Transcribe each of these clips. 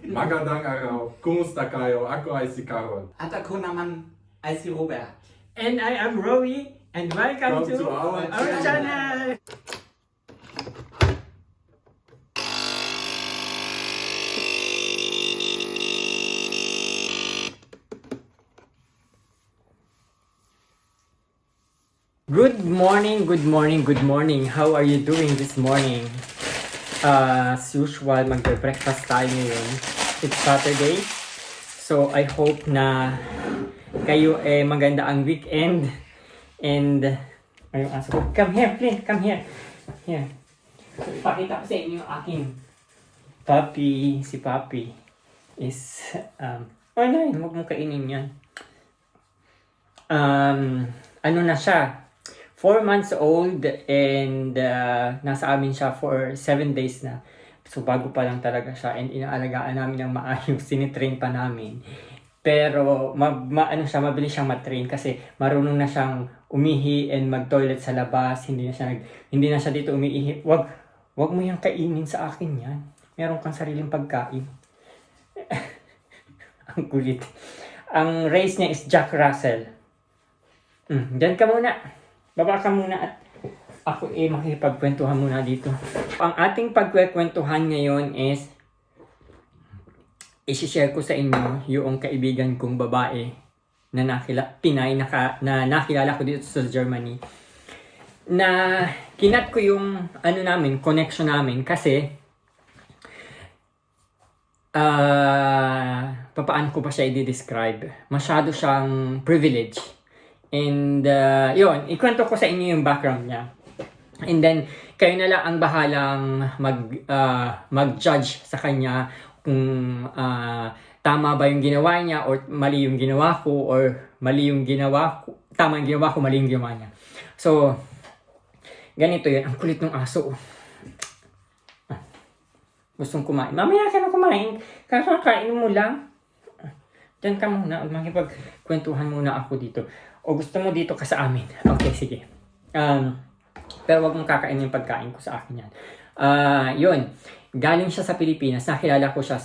Magandang araw. Kumusta kayo? Ako ay si Carol. At ako naman ay si Robert. And I am Rowie, and welcome Come to our channel. Good morning, good morning, good morning. How are you doing this morning? As usual, magbe-breakfast tayo ngayon. It's Saturday. So, I hope na kayo maganda ang weekend. And, ayun aso ko. Come here, please. Come here. Here. Pakita ko sa inyo yung aking puppy. Si puppy is, oh no, huwag mo kainin yan. Ano na siya? 4 months old and nasa amin siya for 7 days na. So bago pa lang talaga siya and inaalagaan namin ng maayos, sinitrain pa namin. Pero ano siya, mabilis siyang matrain kasi marunong na siyang umihi and mag-toilet sa labas. Hindi na siya dito umiihi. Wag mo yang kainin sa akin yan. Meron kang sariling pagkain. Ang kulit. Ang race niya is Jack Russell. Diyan ka muna. Baba ka muna at ako makikipagkwentuhan muna dito. Ang ating pagkwentuhan ngayon is i-share ko sa inyo yung kaibigan kong babae na Pinay na nakilala ko dito sa Germany. Na kinat ko yung connection namin kasi papaano ko pa siya i-describe? Masyado siyang privilege. And, yun, ikwento ko sa inyo yung background niya. And then, kayo na lang ang bahalang mag-judge sa kanya kung tama ba yung ginawa niya or mali yung ginawa ko or mali yung ginawa ko, tama yung ginawa ko, mali yung ginawa niya. So, ganito yun. Ang kulit ng aso. Gustong kumain. Mamaya ka na kumain. Kakakain mo lang. Diyan ka muna. Makipagkwentuhan muna ako dito. O gusto mo dito ka sa amin? Okay, sige. Pero wag mong kakainin yung pagkain ko sa akin yan. Yun. Galing siya sa Pilipinas. Nakilala ko siya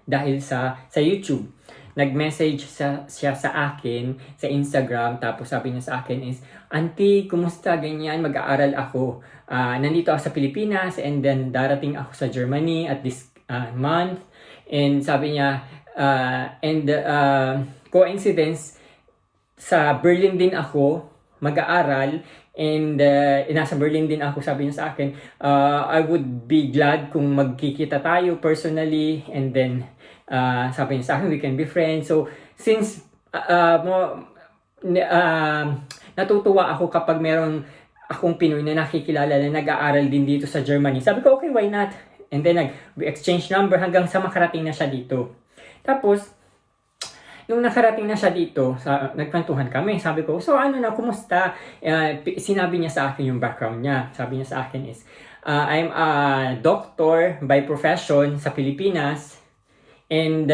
dahil sa YouTube. Nag-message siya sa akin sa Instagram. Tapos sabi niya sa akin is, Auntie, kumusta? Ganyan, mag-aaral ako. Nandito ako sa Pilipinas and then darating ako sa Germany at this month. And sabi niya, coincidence, sa Berlin din ako mag-aaral and nasa Berlin din ako, sabi niya sa akin, I would be glad kung magkikita tayo personally and then sabi niya sa akin, we can be friends. So since natutuwa ako kapag meron akong Pinoy na nakikilala na nag-aaral din dito sa Germany, sabi ko, okay, why not? And then nag-exchange number hanggang sa makarating na siya dito. Tapos nung nakarating na siya dito, nagkwentuhan kami. Sabi ko, so kumusta? Sinabi niya sa akin yung background niya. Sabi niya sa akin is, I'm a doctor by profession sa Pilipinas and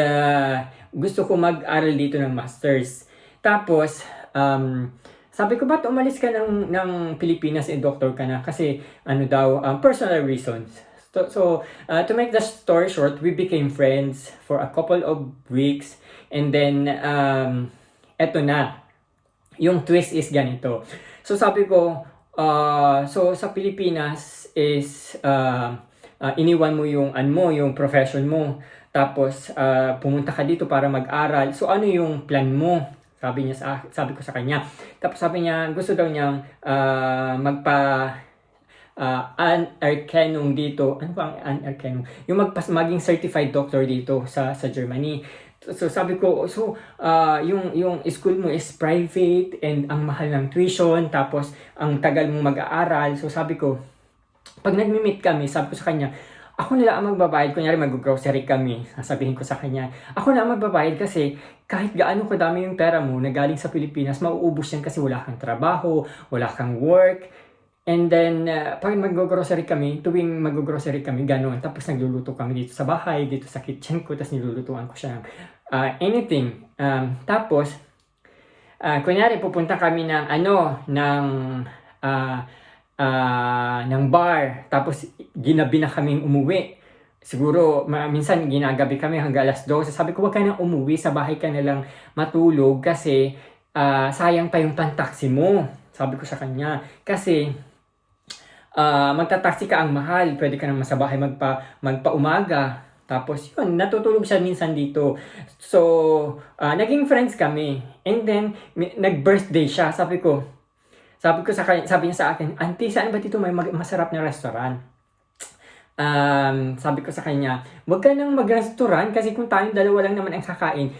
gusto ko mag-aral dito ng masters. Tapos, sabi ko, ba't umalis ka ng Pilipinas and doctor ka na? Kasi, personal reasons. So, to make the story short, we became friends for a couple of weeks. And then, eto na. Yung twist is ganito. So, sabi ko, so sa Pilipinas is, iniwan mo yung profession mo. Tapos, pumunta ka dito para mag-aral. So, ano yung plan mo? Sabi ko sa kanya. Tapos sabi niya, gusto daw niyang Anerkennung dito. Ano ba ang Anerkennung? Yung maging certified doctor dito sa Germany. So sabi ko, yung school mo is private and ang mahal ng tuition, tapos ang tagal mong mag-aaral. So sabi ko, pag nagmi-meet kami, sabi ko sa kanya, ako na lang ang magbabayad. Kunyari mag-grocery kami, sasabihin ko sa kanya, ako na ang magbabayad kasi kahit gaano kadami yung pera mo na galing sa Pilipinas, mauubos yan kasi wala kang trabaho, wala kang work. And then, pag mag-grocery kami, tuwing mag-grocery kami, gano'n. Tapos nagluluto kami dito sa bahay, dito sa kitchen ko, tapos nilulutuan ko siya ng anything. Tapos, kunyari, pupunta kami ng bar, tapos ginabi na kaming umuwi. siguro minsan ginagabi kami hanggang alas 12. Sabi ko, wag ka nang umuwi, sa bahay ka na lang matulog kasi sayang pa yung pantaksi mo. Sabi ko sa kanya, kasi magta-taxi ka ang mahal, pwede ka naman sa bahay magpa-umaga. Tapos yun, natutulog siya minsan dito. So, naging friends kami. And then, nag-birthday siya. Sabi ko sa kanya, sabi niya sa akin, Auntie, saan ba dito may masarap na restaurant? Sabi ko sa kanya, wag ka nang mag-restaurant kasi kung tayong dalawa lang naman ang kakain,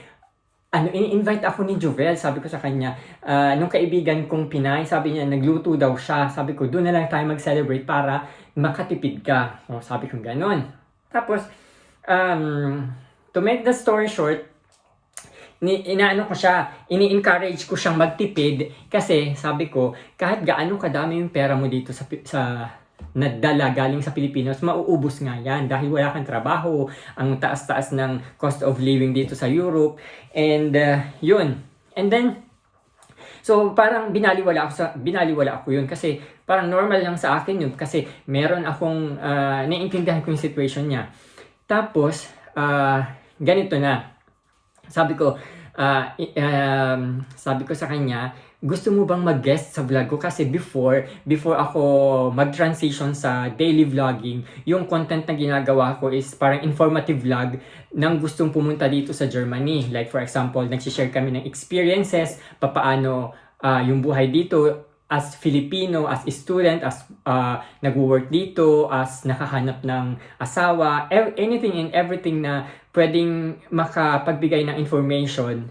in-invite ako ni Jovel, sabi ko sa kanya, nung kaibigan kong Pinay, sabi niya, nagluto daw siya. Sabi ko, doon na lang tayo mag-celebrate para makatipid ka. So, sabi ko ganon. Tapos, to make the story short, ini-encourage ko siyang magtipid kasi sabi ko, kahit gaano kadami yung pera mo dito sa nadala galing sa Pilipinas, mauubos nga yan dahil wala kang trabaho, ang taas-taas ng cost of living dito sa Europe, and yun. And then, so parang binaliwala ako yun kasi parang normal lang sa akin yun kasi meron akong naiintindihan ko yung situation niya. Tapos, ganito na. Sabi ko sa kanya, gusto mo bang mag-guest sa vlog ko? Kasi before ako mag-transition sa daily vlogging, yung content na ginagawa ko is parang informative vlog ng gustong pumunta dito sa Germany. Like for example, nagsishare kami ng experiences, papaano yung buhay dito as Filipino, as student, as nag-work dito, as nakahanap ng asawa, anything and everything na pwedeng makapagbigay ng information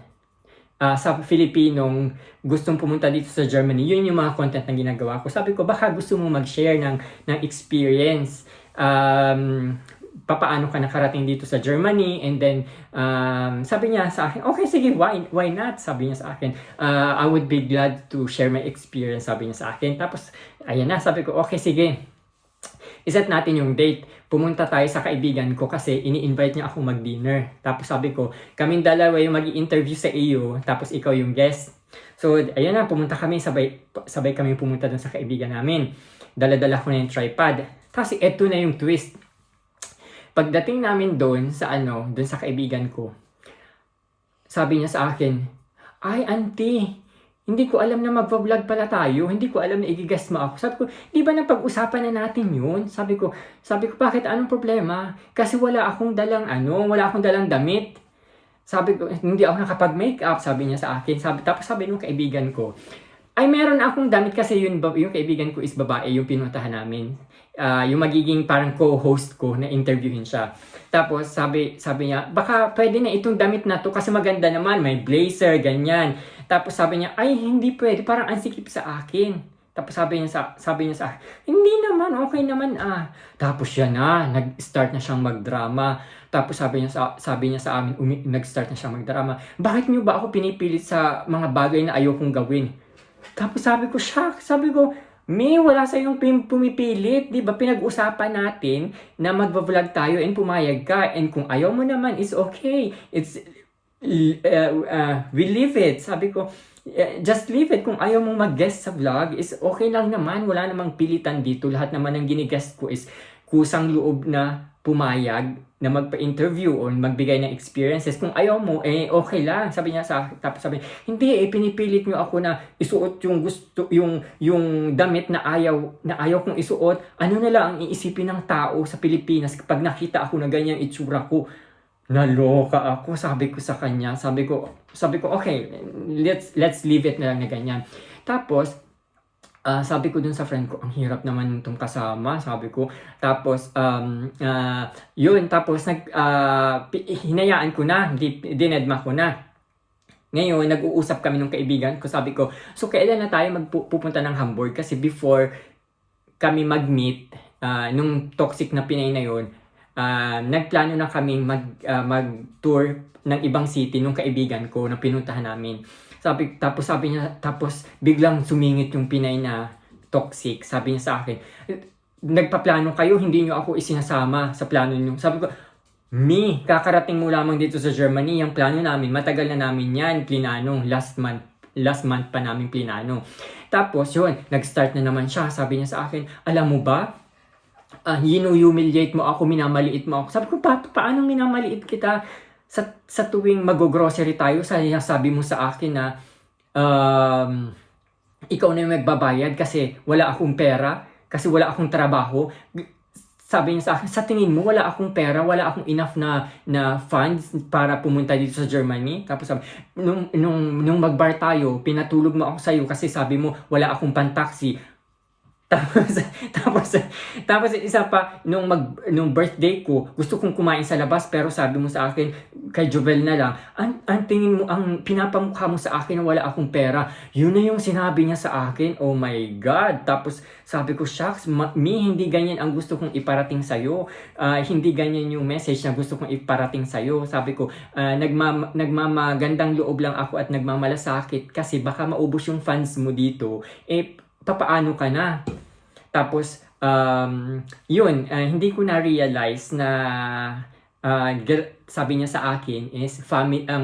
sa Filipinong gustong pumunta dito sa Germany. Yun yung mga content na ginagawa ko. Sabi ko, baka gusto mo mag-share ng experience. Papaano ka nakarating dito sa Germany, and then sabi niya sa akin, okay, sige, why not? Sabi niya sa akin, I would be glad to share my experience, sabi niya sa akin. Tapos, ayan na, sabi ko, okay, sige, iset natin yung date. Pumunta tayo sa kaibigan ko kasi ini-invite niya ako mag-dinner. Tapos sabi ko, kaming dalawa yung mag-i-interview sa iyo, tapos ikaw yung guest. So, ayan na, pumunta kami, sabay kami pumunta dun sa kaibigan namin. Dala-dala ko na yung tripod. Kasi eto na yung twist. Pagdating namin doon sa kaibigan ko, sabi niya sa akin, ay auntie, hindi ko alam na magpa-vlog pala tayo, hindi ko alam na i-guest mo ako. Sabi ko, di ba napag-usapan na natin yun? Sabi ko, bakit anong problema? Kasi wala akong dalang damit. Sabi ko, hindi ako nakapag-makeup, sabi niya sa akin. Tapos sabi nung kaibigan ko, ay meron akong damit kasi yung kaibigan ko is babae, yung pinuntahan namin. Yung magiging parang co-host ko na interviewin siya. Tapos sabi niya, baka pwede na itong damit na to kasi maganda naman, may blazer, ganyan. Tapos sabi niya, ay hindi pwede, parang ang sikip sa akin. Tapos sabi niya sa akin, hindi naman, okay naman Tapos siya nag-start na siyang magdrama. Tapos sabi niya sa amin, nag-start na siyang magdrama. Bakit niyo ba ako pinipilit sa mga bagay na ayokong gawin? Tapos sabi ko, May, wala sa yung pumipilit. Di ba pinag-usapan natin na magbablog tayo and pumayag ka. And kung ayaw mo naman, it's okay. We leave it. Sabi ko, just leave it. Kung ayaw mong mag-guest sa vlog, is okay lang naman. Wala namang pilitan dito. Lahat naman ng gini-guest ko is kusang loob na pumayag na magpa-interview o magbigay ng experiences. Kung ayaw mo, okay lang. Sabi niya tapos sabi, hindi, pinipilit niyo ako na isuot yung damit na ayaw kong isuot. Ano na lang ang iisipin ng tao sa Pilipinas kapag nakita ako na ganyan itsura ko? Naloka ako, sabi ko sa kanya. Sabi ko, okay, let's leave it na lang na ganyan. Tapos, sabi ko dun sa friend ko, ang hirap naman itong kasama, sabi ko. Tapos, yun, tapos hinayaan ko na, dinedma ko na. Ngayon, nag-uusap kami ng kaibigan ko, sabi ko, so kailan na tayo pupunta ng Hamburg? Kasi before kami mag-meet, nung toxic na Pinay na yun, nagplano na kaming mag-tour ng ibang city nung kaibigan ko na pinuntahan namin. Tapos biglang sumingit yung Pinay na toxic. Sabi niya sa akin, nagpaplano kayo, hindi niyo ako isinasama sa plano niyo. Sabi ko, kakarating mo lamang dito sa Germany, yung plano namin, matagal na namin yan, plinano, last month pa namin plinano. Tapos yun, nag-start na naman siya. Sabi niya sa akin, alam mo ba, humiliate mo ako, minamaliit mo ako. Sabi ko, paano minamaliit kita sa tuwing mag-grocery tayo, sabi mo sa akin na ikaw na yung magbabayad kasi wala akong pera, kasi wala akong trabaho. Sabi niya sa akin, sa tingin mo wala akong pera, wala akong enough na funds para pumunta dito sa Germany. Tapos sabi, nung mag-bar tayo, pinatulog mo ako sa'yo kasi sabi mo wala akong pan-taxi. Tapos isa pa, nung birthday ko, gusto kong kumain sa labas, pero sabi mo sa akin, kay Jovel na lang, ang tingin mo, ang pinapamukha mo sa akin na wala akong pera. Yun na yung sinabi niya sa akin. Oh my God. Tapos sabi ko, shucks, hindi ganyan ang gusto kong iparating sa'yo. Hindi ganyan yung message na gusto kong iparating sa'yo. Sabi ko, nagmamagandang loob lang ako at nagmamalasakit kasi baka maubos yung funds mo dito. Papaano ka na? Tapos, hindi ko na-realize na sabi niya sa akin is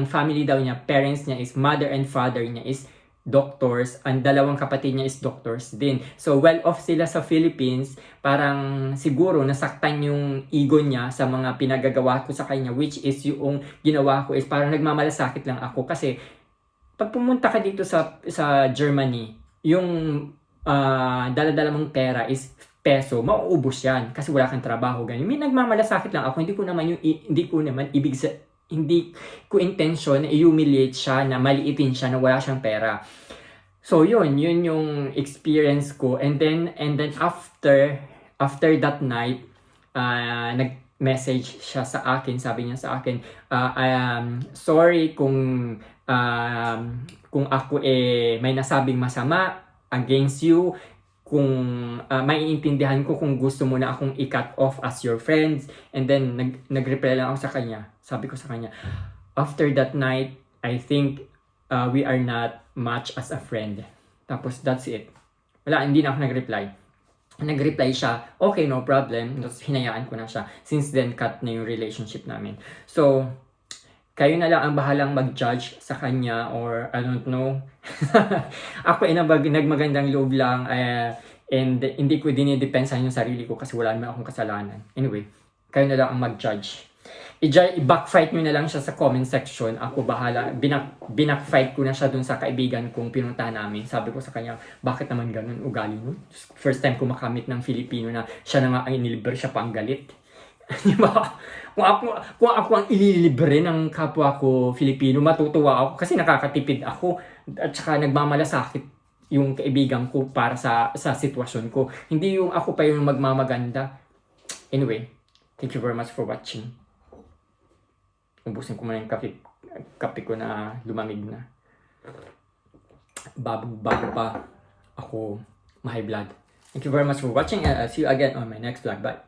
family daw niya, parents niya is mother and father niya is doctors, ang dalawang kapatid niya is doctors din. So, well off sila sa Philippines, parang siguro nasaktan yung ego niya sa mga pinagagawa ko sa kanya, which is yung ginawa ko is parang nagmamalasakit lang ako kasi pag pumunta ka dito sa Germany, yung dala-dala mong pera is peso, mauubos yan kasi wala kang trabaho, ganyan. May nagmamalasakit lang ako, hindi ko intention na i-humiliate siya, na maliitin siya, na wala siyang pera. So yun yung experience ko. And then after that night, nag-message siya sa akin, sabi niya sa akin, sorry kung ako may nasabing masama against you, kung maiintindihan ko kung gusto mo na akong i-cut off as your friends. And then nag-reply lang ako sa kanya. Sabi ko sa kanya, after that night, I think we are not much as a friend. Tapos that's it. Wala, hindi na ako nag-reply. Nag-reply siya, okay, no problem. Tapos hinayaan ko na siya. Since then, cut na yung relationship namin. So, kayo na lang ang bahalang mag-judge sa kanya, or I don't know. Ako nagmagandang loob lang, and hindi ko dinidepensahan yung sarili ko kasi wala naman akong kasalanan. Anyway, kayo na lang ang mag-judge. I-backfight nyo na lang siya sa comment section. Ako bahala. Binackfight ko na siya dun sa kaibigan kong pinunta namin. Sabi ko sa kanya, bakit naman ganun ugali mo? First time ko makamit ng Filipino na siya na nga ay nilibre, siya pang galit. Diba? Kung ako ang ililibre ng kapwa ko Filipino, matutuwa ako kasi nakakatipid ako at saka nagmamalasakit yung kaibigan ko para sa sitwasyon ko. Hindi yung ako pa yung magmamaganda. Anyway, thank you very much for watching. Ubusin ko muna yung kape ko na lumamig na. Bago pa ako ma-high blood. Thank you very much for watching, and I'll see you again on my next vlog. Bye!